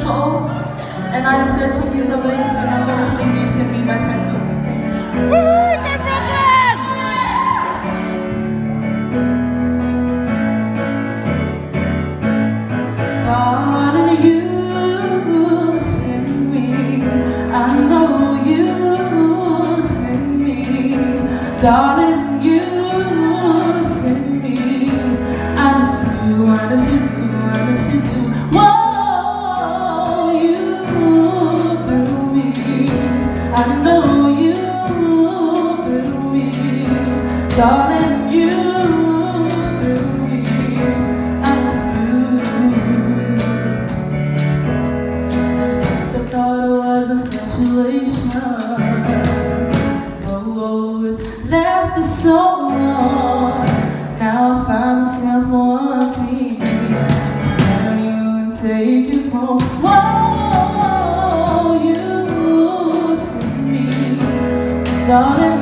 tall, and I'm 13 years of age, and I'm gonna sing you Send Me by Sanku. Darling, you send me. I know you send me. Darling, you send me. I just you, I just you. Whoa, you through me. I know you through me. Darling, you through me. I just thought it was infatuation. Oh, it's lasted so long. Now I find myself wanting to carry you and take you home. Whoa, you send me, darling.